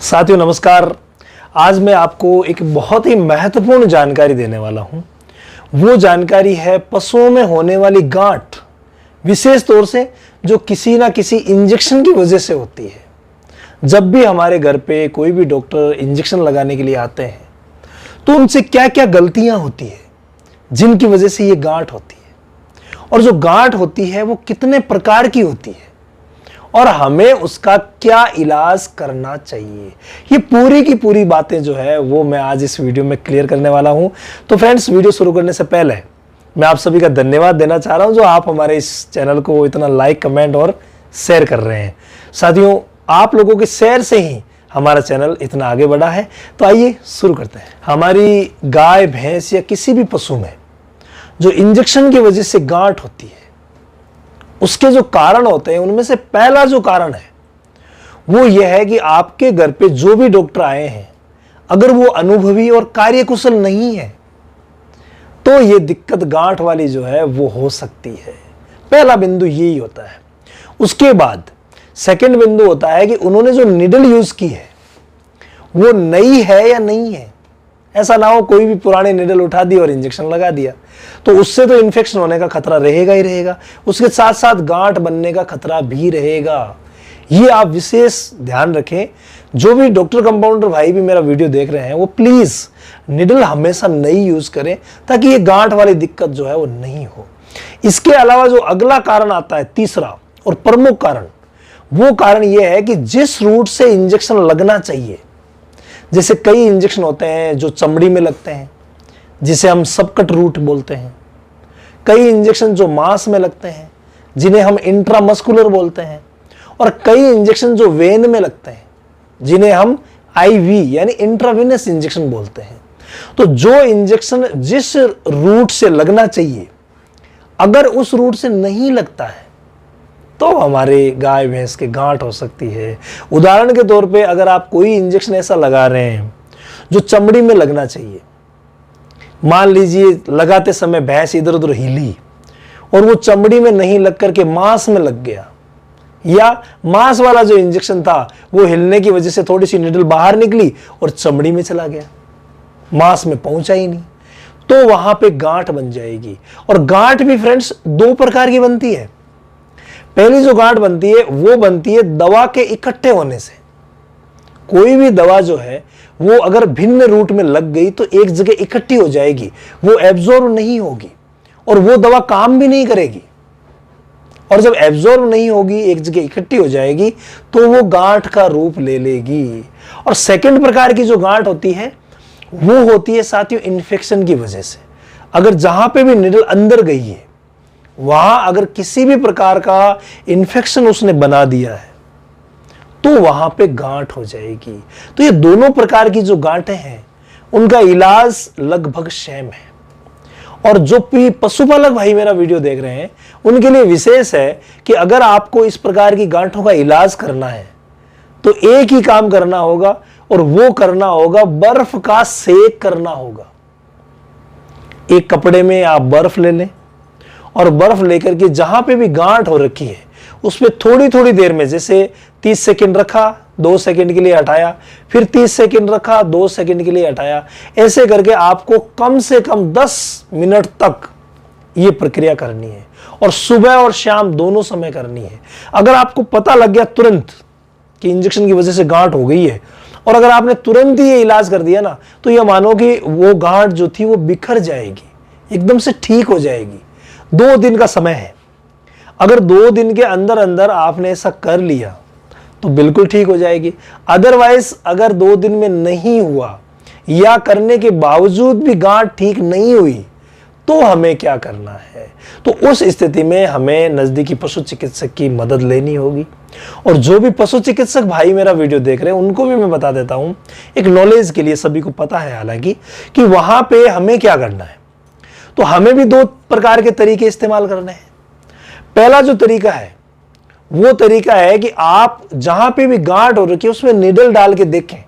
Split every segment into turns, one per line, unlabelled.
साथियों नमस्कार। आज मैं आपको एक बहुत ही महत्वपूर्ण जानकारी देने वाला हूं। वो जानकारी है पशुओं में होने वाली गांठ, विशेष तौर से जो किसी ना किसी इंजेक्शन की वजह से होती है। जब भी हमारे घर पे कोई भी डॉक्टर इंजेक्शन लगाने के लिए आते हैं तो उनसे क्या क्या गलतियां होती है जिनकी वजह से ये गांठ होती है, और जो गांठ होती है वो कितने प्रकार की होती है और हमें उसका क्या इलाज करना चाहिए। ये पूरी की पूरी बातें जो है वो मैं आज इस वीडियो में क्लियर करने वाला हूं। तो फ्रेंड्स, वीडियो शुरू करने से पहले मैं आप सभी का धन्यवाद देना चाह रहा हूं जो आप हमारे इस चैनल को इतना लाइक, कमेंट और शेयर कर रहे हैं। साथियों, आप लोगों के शेयर से ही हमारा चैनल इतना आगे बढ़ा है। तो आइए शुरू करते हैं। हमारी गाय, भैंस या किसी भी पशु में जो इंजेक्शन की वजह से गांठ होती है, उसके जो कारण होते हैं उनमें से पहला जो कारण है वो यह है कि आपके घर पे जो भी डॉक्टर आए हैं, अगर वो अनुभवी और कार्यकुशल नहीं है तो ये दिक्कत गांठ वाली जो है वो हो सकती है। पहला बिंदु यही होता है। उसके बाद सेकंड बिंदु होता है कि उन्होंने जो निडल यूज की है वो नई है या नहीं है। ऐसा ना हो कोई भी पुराने निडल उठा दी और इंजेक्शन लगा दिया, तो उससे तो इन्फेक्शन होने का खतरा रहेगा ही रहेगा, उसके साथ साथ गांठ बनने का खतरा भी रहेगा। ये आप विशेष ध्यान रखें। जो भी डॉक्टर कंपाउंडर भाई भी मेरा वीडियो देख रहे हैं वो प्लीज निडल हमेशा नई यूज करें ताकि ये गांठ वाली दिक्कत जो है वो नहीं हो। इसके अलावा जो अगला कारण आता है, तीसरा और प्रमुख कारण, वो कारण यह है कि जिस रूट से इंजेक्शन लगना चाहिए, जैसे कई इंजेक्शन होते हैं जो चमड़ी में लगते हैं जिसे हम सबकट रूट बोलते हैं, कई इंजेक्शन जो मांस में लगते हैं जिन्हें हम इंट्रामस्कुलर बोलते हैं, और कई इंजेक्शन जो वेन में लगते हैं जिन्हें हम आईवी यानी इंट्रावेनस इंजेक्शन बोलते हैं। तो जो इंजेक्शन जिस रूट से लगना चाहिए अगर उस रूट से नहीं लगता है तो हमारे गाय भैंस के गांठ हो सकती है। उदाहरण के तौर पे अगर आप कोई इंजेक्शन ऐसा लगा रहे हैं जो चमड़ी में लगना चाहिए, मान लीजिए लगाते समय भैंस इधर उधर हिली और वो चमड़ी में नहीं लग करके मांस में लग गया, या मांस वाला जो इंजेक्शन था वो हिलने की वजह से थोड़ी सी निडल बाहर निकली और चमड़ी में चला गया, मांस में पहुंचा ही नहीं, तो वहां पे गांठ बन जाएगी। और गांठ भी फ्रेंड्स दो प्रकार की बनती है। पहली जो गांठ बनती है वो बनती है दवा के इकट्ठे होने से। कोई भी दवा जो है वो अगर भिन्न रूट में लग गई तो एक जगह इकट्ठी हो जाएगी, वो एब्जॉर्ब नहीं होगी और वो दवा काम भी नहीं करेगी। और जब एब्जॉर्ब नहीं होगी, एक जगह इकट्ठी हो जाएगी, तो वो गांठ का रूप ले लेगी। और सेकंड प्रकार की जो गांठ होती है वो होती है साथियों इन्फेक्शन की वजह से। अगर जहां पे भी निडल अंदर गई है वहां अगर किसी भी प्रकार का इन्फेक्शन उसने बना दिया है तो वहां पे गांठ हो जाएगी। तो ये दोनों प्रकार की जो गांठें हैं उनका इलाज लगभग सेम है। और जो भी पशुपालक भाई मेरा वीडियो देख रहे हैं उनके लिए विशेष है कि अगर आपको इस प्रकार की गांठों का इलाज करना है तो एक ही काम करना होगा, और वो करना होगा बर्फ का सेक करना होगा। एक कपड़े में आप बर्फ ले लें और बर्फ लेकर के जहां पे भी गांठ हो रखी है उस पे थोड़ी थोड़ी देर में, जैसे 30 सेकंड रखा, 2 सेकंड के लिए हटाया, फिर 30 सेकंड रखा, 2 सेकंड के लिए हटाया, ऐसे करके आपको कम से कम 10 मिनट तक ये प्रक्रिया करनी है। और सुबह और शाम दोनों समय करनी है। अगर आपको पता लग गया तुरंत कि इंजेक्शन की वजह से गांठ हो गई है और अगर आपने तुरंत ही ये इलाज कर दिया ना, तो ये मानो कि वो गांठ जो थी वो बिखर जाएगी, एकदम से ठीक हो जाएगी। 2 दिन का समय है। अगर 2 दिन के अंदर अंदर आपने ऐसा कर लिया तो बिल्कुल ठीक हो जाएगी। अदरवाइज अगर 2 दिन में नहीं हुआ या करने के बावजूद भी गांठ ठीक नहीं हुई तो हमें क्या करना है? तो उस स्थिति में हमें नजदीकी पशु चिकित्सक की मदद लेनी होगी। और जो भी पशु चिकित्सक भाई मेरा वीडियो देख रहे हैं उनको भी मैं बता देता हूं, एक नॉलेज के लिए, सभी को पता है हालांकि, कि वहां पे हमें क्या करना है। तो हमें भी 2 प्रकार के तरीके इस्तेमाल करने हैं। पहला जो तरीका है वो तरीका है कि आप जहां पे भी गांठ हो रखी है उसमें निडल डाल के देखें,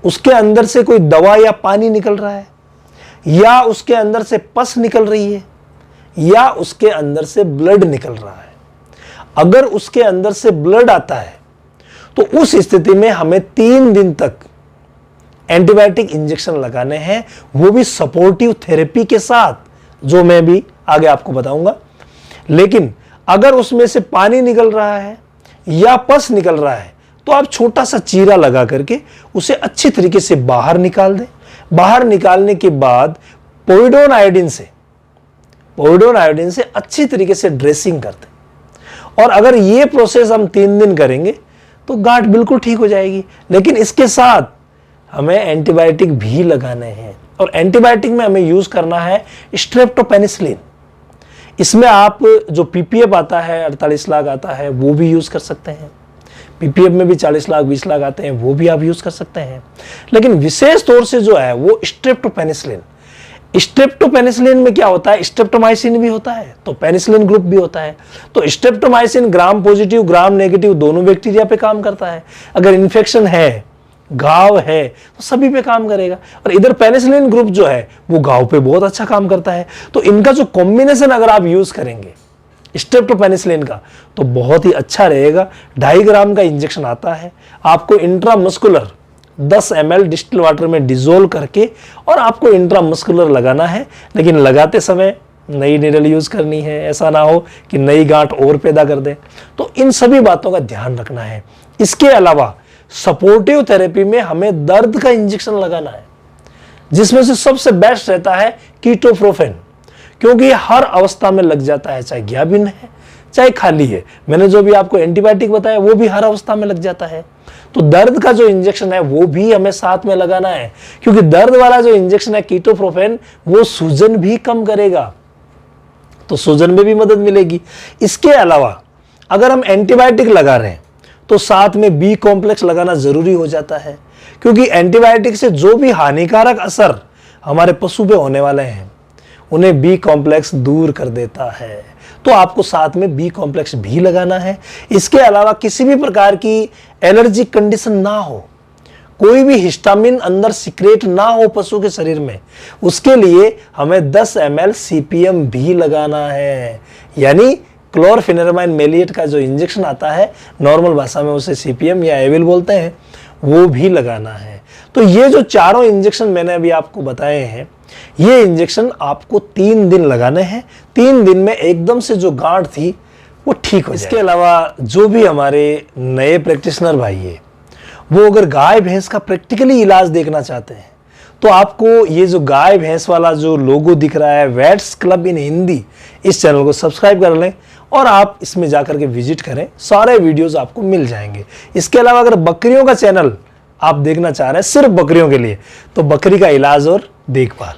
उसके अंदर से कोई दवा या पानी निकल रहा है, या उसके अंदर से पस निकल रही है, या उसके अंदर से ब्लड निकल रहा है। अगर उसके अंदर से ब्लड आता है तो उस स्थिति में हमें 3 दिन तक एंटीबायोटिक इंजेक्शन लगाने हैं, वो भी सपोर्टिव थेरेपी के साथ, जो मैं भी आगे आपको बताऊंगा। लेकिन अगर उसमें से पानी निकल रहा है या पस निकल रहा है तो आप छोटा सा चीरा लगा करके उसे अच्छी तरीके से बाहर निकाल दें। बाहर निकालने के बाद पोविडोन आयोडीन से अच्छी तरीके से ड्रेसिंग कर दें। और अगर ये प्रोसेस हम 3 दिन करेंगे तो गांठ बिल्कुल ठीक हो जाएगी। लेकिन इसके साथ हमें एंटीबायोटिक भी लगाने हैं, और एंटीबायोटिक में हमें यूज करना है स्ट्रेप्टोपेनिसिलिन। इसमें आप जो पीपीएफ आता है 48 लाख आता है वो भी यूज कर सकते हैं। पीपीएफ में भी 40 लाख 20 लाख आते हैं, वो भी आप यूज कर सकते हैं। लेकिन विशेष तौर से जो है वो स्ट्रेप्टोपेनिसिलिन में क्या होता है, स्ट्रेप्टोमाइसिन भी होता है तो पेनिसिलिन ग्रुप भी होता है। तो streptomycin gram positive gram negative दोनों बैक्टीरिया पे काम करता है। अगर इन्फेक्शन है, घाव है, तो सभी पे काम करेगा। और इधर पेनिसिलिन ग्रुप जो है वो घाव पे बहुत अच्छा काम करता है। तो इनका जो कॉम्बिनेशन अगर आप यूज करेंगे स्ट्रेप्टोपेनिसिलिन का तो बहुत ही अच्छा रहेगा। 2.5 ग्राम का इंजेक्शन आता है, आपको इंट्रामस्कुलर 10 ml डिस्टिल वाटर में डिजोल्व करके और आपको इंट्रामस्कुलर लगाना है। लेकिन लगाते समय नई निडल यूज करनी है, ऐसा ना हो कि नई गांठ और पैदा कर दे। तो इन सभी बातों का ध्यान रखना है। इसके अलावा सपोर्टिव थेरेपी में हमें दर्द का इंजेक्शन लगाना है, जिसमें से सबसे बेस्ट रहता है कीटोप्रोफेन, क्योंकि ये हर अवस्था में लग जाता है, चाहे ज्ञाबिन है चाहे खाली है। मैंने जो भी आपको एंटीबायोटिक बताया वो भी हर अवस्था में लग जाता है। तो दर्द का जो इंजेक्शन है वो भी हमें साथ में लगाना है, क्योंकि दर्द वाला जो इंजेक्शन है कीटोप्रोफेन वो सूजन भी कम करेगा, तो सूजन में भी मदद मिलेगी। इसके अलावा अगर हम एंटीबायोटिक लगा रहे हैं तो साथ में बी कॉम्प्लेक्स लगाना जरूरी हो जाता है, क्योंकि एंटीबायोटिक से जो भी हानिकारक असर हमारे पशु पे होने वाले हैं उन्हें बी कॉम्प्लेक्स दूर कर देता है। तो आपको साथ में बी कॉम्प्लेक्स भी लगाना है। इसके अलावा किसी भी प्रकार की एलर्जिक कंडीशन ना हो, कोई भी हिस्टामिन अंदर सीक्रेट ना हो पशु के शरीर में, उसके लिए हमें 10 ml सीपीएम भी लगाना है, यानी क्लोरफेनेरमाइन मेलिएट का जो इंजेक्शन आता है, नॉर्मल भाषा में उसे सीपीएम या एविल बोलते हैं, वो भी लगाना है। तो ये जो चारों इंजेक्शन मैंने अभी आपको बताए हैं, ये इंजेक्शन आपको 3 दिन लगाने हैं। 3 दिन में एकदम से जो गांठ थी वो ठीक हो जाए। इसके अलावा जो भी हमारे नए प्रैक्टिशनर भाई है वो अगर गाय भैंस का प्रैक्टिकली इलाज देखना चाहते हैं तो आपको ये जो गाय भैंस वाला जो लोगो दिख रहा है वेट्स क्लब इन हिंदी, इस चैनल को सब्सक्राइब कर लें और आप इसमें जाकर के विजिट करें, सारे वीडियोस आपको मिल जाएंगे। इसके अलावा अगर बकरियों का चैनल आप देखना चाह रहे हैं सिर्फ बकरियों के लिए, तो बकरी का इलाज और देखभाल